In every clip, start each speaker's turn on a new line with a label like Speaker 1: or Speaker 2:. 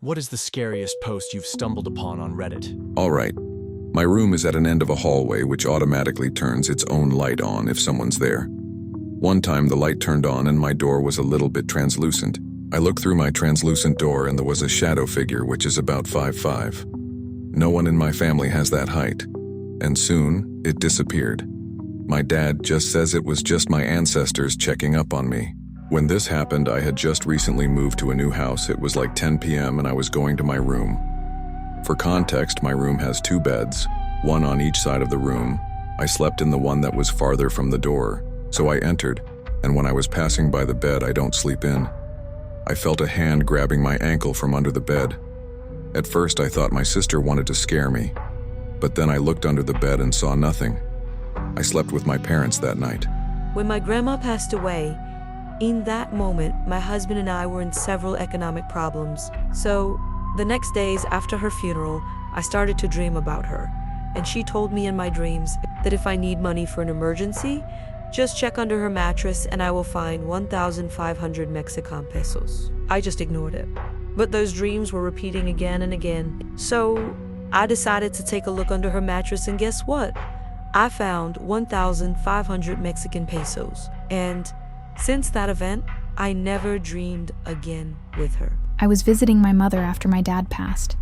Speaker 1: What is the scariest post you've stumbled upon on Reddit?
Speaker 2: All right. My room is at an end of a hallway which automatically turns its own light on if someone's there. One time the light turned on and my door was a little bit translucent. I looked through my translucent door and there was a shadow figure which is about 5'5". No one in my family has that height. And soon, it disappeared. My dad just says it was just my ancestors checking up on me. When this happened, I had just recently moved to a new house. It was like 10 p.m. and I was going to my room. For context, my room has 2 beds, one on each side of the room. I slept in the one that was farther from the door, so I entered, and when I was passing by the bed I don't sleep in, I felt a hand grabbing my ankle from under the bed. At first I thought my sister wanted to scare me, but then I looked under the bed and saw nothing. I slept with my parents that night.
Speaker 3: When my grandma passed away, in that moment, my husband and I were in several economic problems. So, the next days after her funeral, I started to dream about her. And she told me in my dreams that if I need money for an emergency, just check under her mattress and I will find 1,500 Mexican pesos. I just ignored it. But those dreams were repeating again and again. So, I decided to take a look under her mattress, and guess what? I found 1,500 Mexican pesos. And since that event, I never dreamed again with her.
Speaker 4: I was visiting my mother after my dad passed.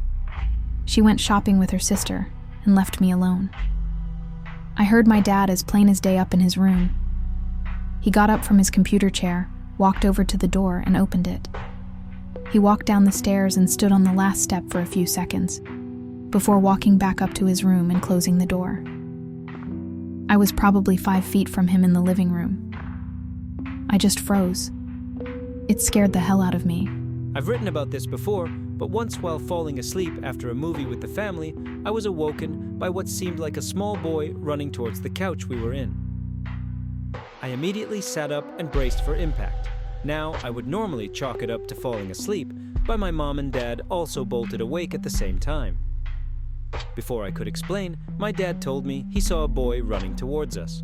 Speaker 4: She went shopping with her sister and left me alone. I heard my dad as plain as day up in his room. He got up from his computer chair, walked over to the door and opened it. He walked down the stairs and stood on the last step for a few seconds, before walking back up to his room and closing the door. I was probably 5 feet from him in the living room. I just froze. It scared the hell out of me.
Speaker 5: I've written about this before, but once while falling asleep after a movie with the family, I was awoken by what seemed like a small boy running towards the couch we were in. I immediately sat up and braced for impact. Now, I would normally chalk it up to falling asleep, but my mom and dad also bolted awake at the same time. Before I could explain, my dad told me he saw a boy running towards us.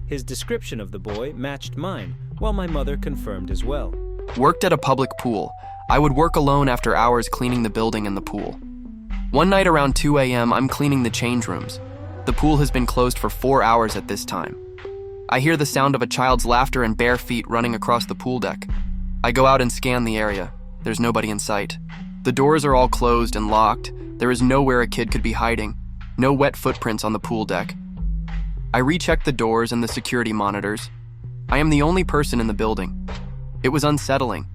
Speaker 5: His description of the boy matched mine, while my mother confirmed as well.
Speaker 6: Worked at a public pool. I would work alone after hours cleaning the building and the pool. One night around 2 a.m., I'm cleaning the change rooms. The pool has been closed for 4 hours at this time. I hear the sound of a child's laughter and bare feet running across the pool deck. I go out and scan the area. There's nobody in sight. The doors are all closed and locked. There is nowhere a kid could be hiding. No wet footprints on the pool deck. I rechecked the doors and the security monitors. I am the only person in the building. It was unsettling.